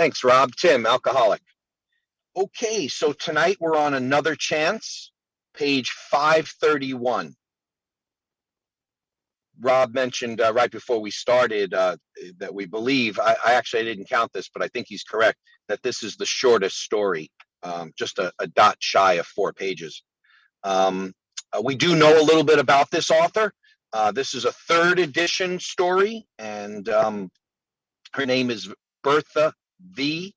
Thanks, Rob. Tim, alcoholic. Okay, so tonight we're on Another Chance, page 531. Rob mentioned right before we started that we believe, I actually didn't count this, but I think he's correct, that this is the shortest story, just a dot shy of 4 pages. We do know a little bit about this author. This is a 3rd edition story, and her name is Bertha V.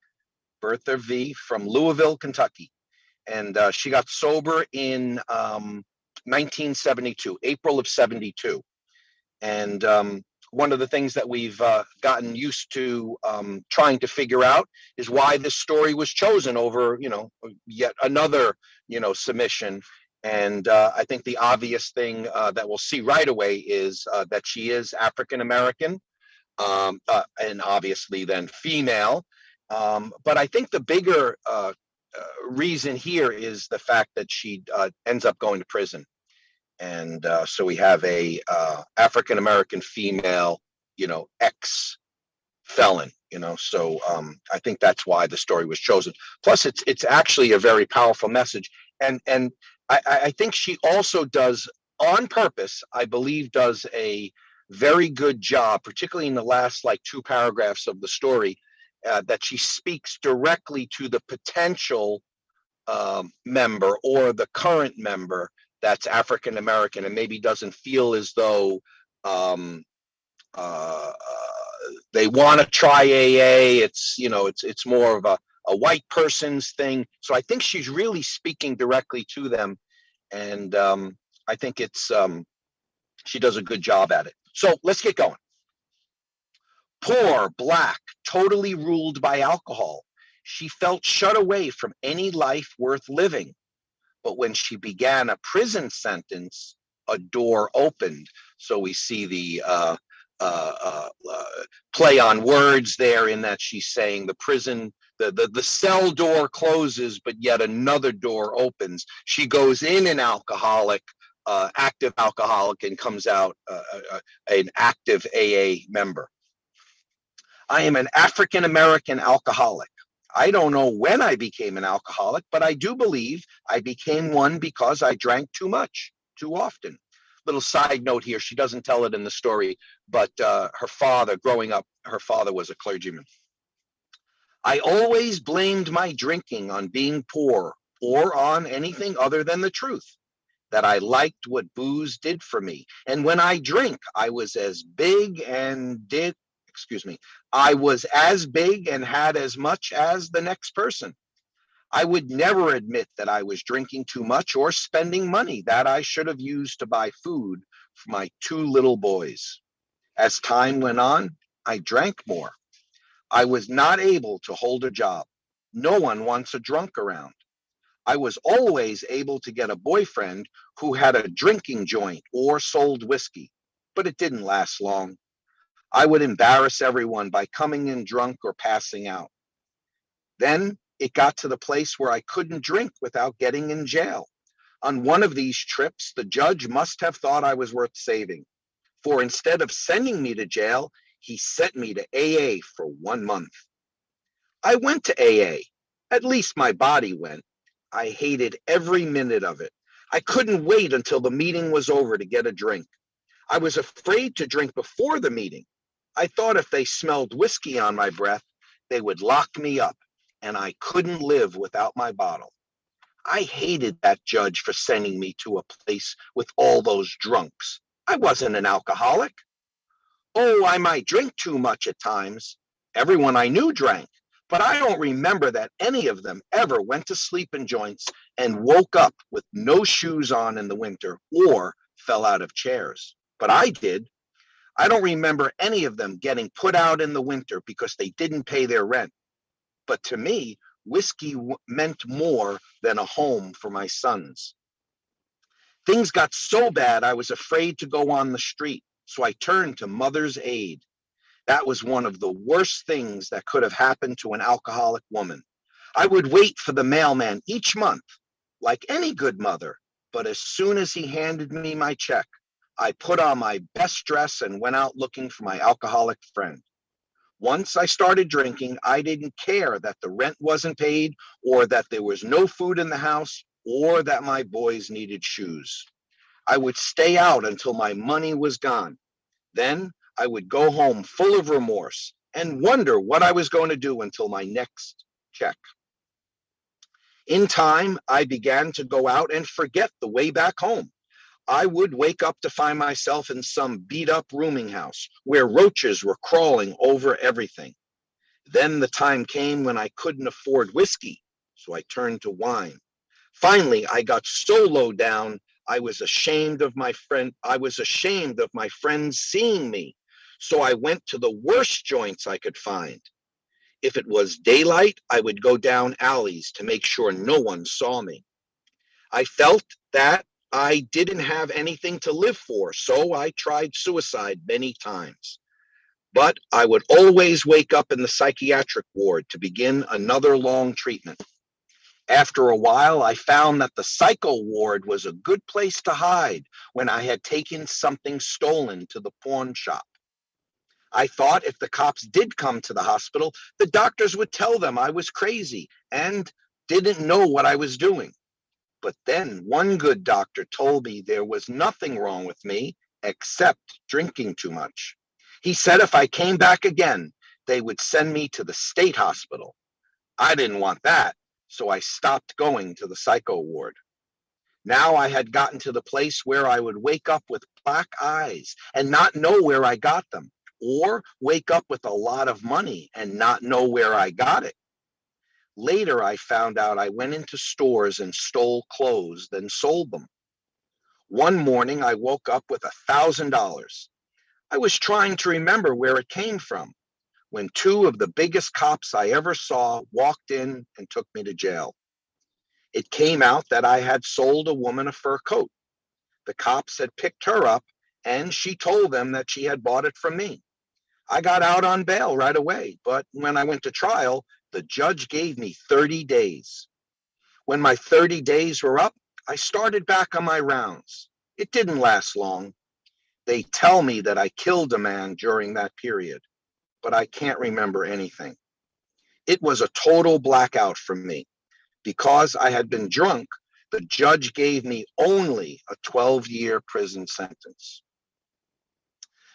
Bertha V. from Louisville, Kentucky. And she got sober in 1972, April of 72. And one of the things that we've gotten used to trying to figure out is why this story was chosen over, yet another, submission. And I think the obvious thing that we'll see right away is that she is African American, and obviously then female. But I think the bigger reason here is the fact that she ends up going to prison. And so we have a African American female, ex felon, so I think that's why the story was chosen. Plus, it's actually a very powerful message, and I think she also does, on purpose, I believe, does a very good job, particularly in the last 2 paragraphs of the story, that she speaks directly to the potential member or the current member that's African American and maybe doesn't feel as though they want to try AA. It's more of a white person's thing. So I think she's really speaking directly to them, and I think she does a good job at it. So let's get going. Poor, black, totally ruled by alcohol, she felt shut away from any life worth living. But when she began a prison sentence, a door opened. So we see the play on words there, in that she's saying the prison, the cell door closes, but yet another door opens. She goes in an alcoholic, active alcoholic, and comes out an active AA member. I am an African American alcoholic. I don't know when I became an alcoholic, but I do believe I became one because I drank too much, too often. Little side note here, she doesn't tell it in the story, but her father, growing up, her father was a clergyman. I always blamed my drinking on being poor or on anything other than the truth, that I liked what booze did for me. And when I drink, I was as big and I was as big and had as much as the next person. I would never admit that I was drinking too much or spending money that I should have used to buy food for my 2 little boys. As time went on, I drank more. I was not able to hold a job. No one wants a drunk around. I was always able to get a boyfriend who had a drinking joint or sold whiskey, but it didn't last long. I would embarrass everyone by coming in drunk or passing out. Then it got to the place where I couldn't drink without getting in jail. On one of these trips, the judge must have thought I was worth saving, for instead of sending me to jail, he sent me to AA for 1 month. I went to AA. At least my body went. I hated every minute of it. I couldn't wait until the meeting was over to get a drink. I was afraid to drink before the meeting. I thought if they smelled whiskey on my breath, they would lock me up, and I couldn't live without my bottle. I hated that judge for sending me to a place with all those drunks. I wasn't an alcoholic. Oh, I might drink too much at times. Everyone I knew drank, but I don't remember that any of them ever went to sleep in joints and woke up with no shoes on in the winter or fell out of chairs. But I did. I don't remember any of them getting put out in the winter because they didn't pay their rent. But to me, whiskey meant more than a home for my sons. Things got so bad I was afraid to go on the street, so I turned to Mother's Aid. That was one of the worst things that could have happened to an alcoholic woman. I would wait for the mailman each month, like any good mother, but as soon as he handed me my check, I put on my best dress and went out looking for my alcoholic friend. Once I started drinking, I didn't care that the rent wasn't paid or that there was no food in the house or that my boys needed shoes. I would stay out until my money was gone. Then I would go home full of remorse and wonder what I was going to do until my next check. In time, I began to go out and forget the way back home. I would wake up to find myself in some beat up rooming house where roaches were crawling over everything. Then the time came when I couldn't afford whiskey, so I turned to wine. Finally, I got so low down, I was ashamed of my friends seeing me. So I went to the worst joints I could find. If it was daylight, I would go down alleys to make sure no one saw me. I felt that I didn't have anything to live for, so I tried suicide many times. But I would always wake up in the psychiatric ward to begin another long treatment. After a while, I found that the psycho ward was a good place to hide when I had taken something stolen to the pawn shop. I thought if the cops did come to the hospital, the doctors would tell them I was crazy and didn't know what I was doing. But then one good doctor told me there was nothing wrong with me except drinking too much. He said if I came back again, they would send me to the state hospital. I didn't want that, so I stopped going to the psycho ward. Now I had gotten to the place where I would wake up with black eyes and not know where I got them, or wake up with a lot of money and not know where I got it. Later, I found out I went into stores and stole clothes, then sold them. One morning, I woke up with $1,000. I was trying to remember where it came from when two of the biggest cops I ever saw walked in and took me to jail. It came out that I had sold a woman a fur coat. The cops had picked her up, and she told them that she had bought it from me. I got out on bail right away, but when I went to trial, the judge gave me 30 days. When my 30 days were up, I started back on my rounds. It didn't last long. They tell me that I killed a man during that period, but I can't remember anything. It was a total blackout for me. Because I had been drunk, the judge gave me only a 12-year prison sentence.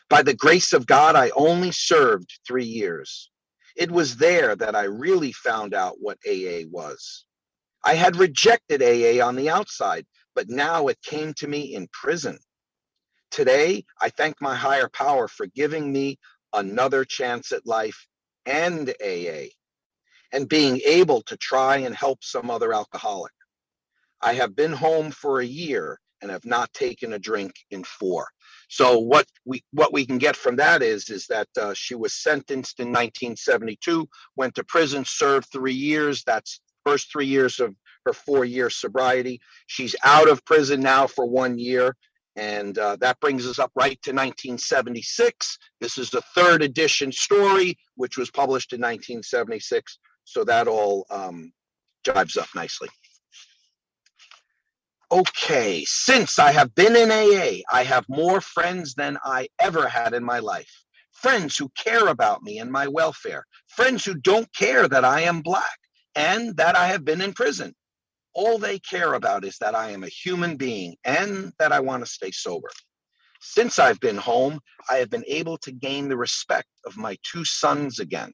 By the grace of God, I only served 3 years. It was there that I really found out what AA was. I had rejected AA on the outside, but now it came to me in prison. Today, I thank my higher power for giving me another chance at life and AA, and being able to try and help some other alcoholic. I have been home for a year and have not taken a drink in 4. So what we can get from that is that she was sentenced in 1972, went to prison, served 3 years. That's first 3 years of her 4-year sobriety. She's out of prison now for 1 year. And that brings us up right to 1976. This is the third edition story, which was published in 1976. So that all jives up nicely. Okay, since I have been in AA, I have more friends than I ever had in my life. Friends who care about me and my welfare. Friends who don't care that I am Black and that I have been in prison. All they care about is that I am a human being and that I want to stay sober. Since I've been home, I have been able to gain the respect of my 2 sons again.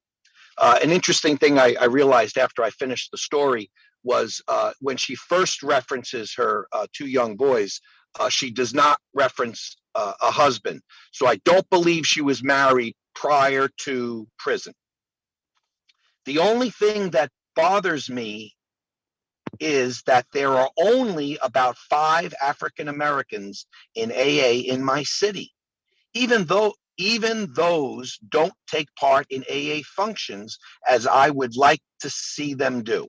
An interesting thing I realized after I finished the story was when she first references her 2 young boys, she does not reference a husband. So I don't believe she was married prior to prison. The only thing that bothers me is that there are only about 5 African Americans in AA in my city. Even those don't take part in AA functions as I would like to see them do.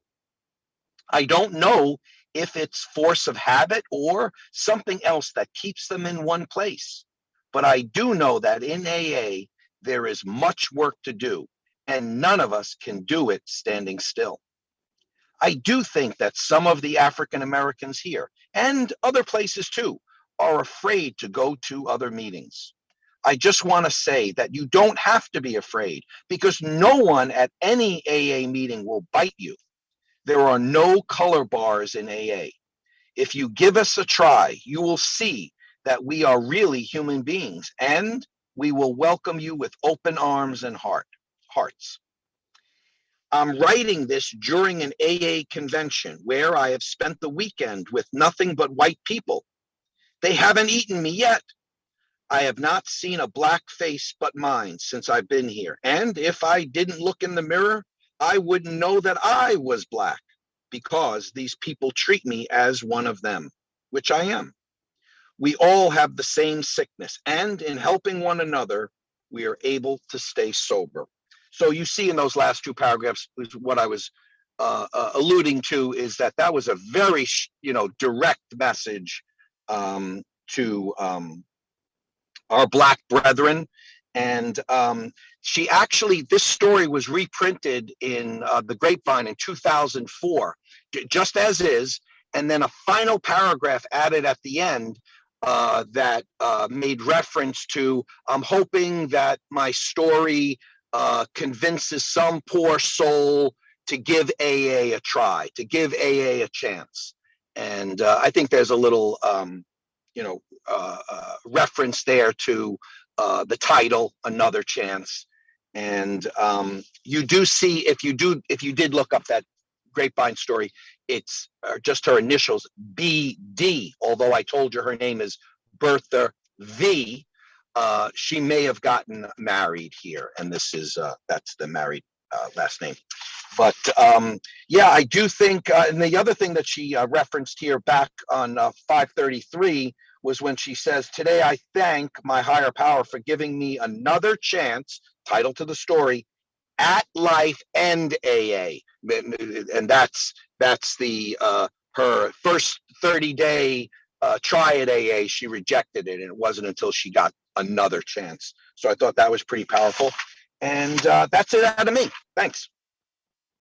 I don't know if it's force of habit or something else that keeps them in one place. But I do know that in AA, there is much work to do, and none of us can do it standing still. I do think that some of the African Americans here and other places too are afraid to go to other meetings. I just want to say that you don't have to be afraid, because no one at any AA meeting will bite you. There are no color bars in AA. If you give us a try, you will see that we are really human beings, and we will welcome you with open arms and hearts. I'm writing this during an AA convention where I have spent the weekend with nothing but white people. They haven't eaten me yet. I have not seen a black face but mine since I've been here. And if I didn't look in the mirror, I wouldn't know that I was black, because these people treat me as one of them, which I am. We all have the same sickness, and in helping one another, we are able to stay sober. So you see in those last two paragraphs, is what I was alluding to, is that that was a very, direct message to our Black brethren. And she actually, this story was reprinted in the Grapevine in 2004, just as is. And then a final paragraph added at the end that made reference to, I'm hoping that my story convinces some poor soul to give AA a try, to give AA a chance. And I think there's a little, reference there to the title, Another Chance. And you do see, if you did look up that Grapevine story, it's just her initials, BD. Although I told you her name is Bertha V. She may have gotten married here, and this is that's the married last name. But yeah, I do think, and the other thing that she referenced here back on 533 was when she says, "Today I thank my higher power for giving me another chance," title to the story, "at life and AA." And that's the her first 30-day try at AA. She rejected it, and it wasn't until she got another chance. So I thought that was pretty powerful. And that's it out of me. Thanks.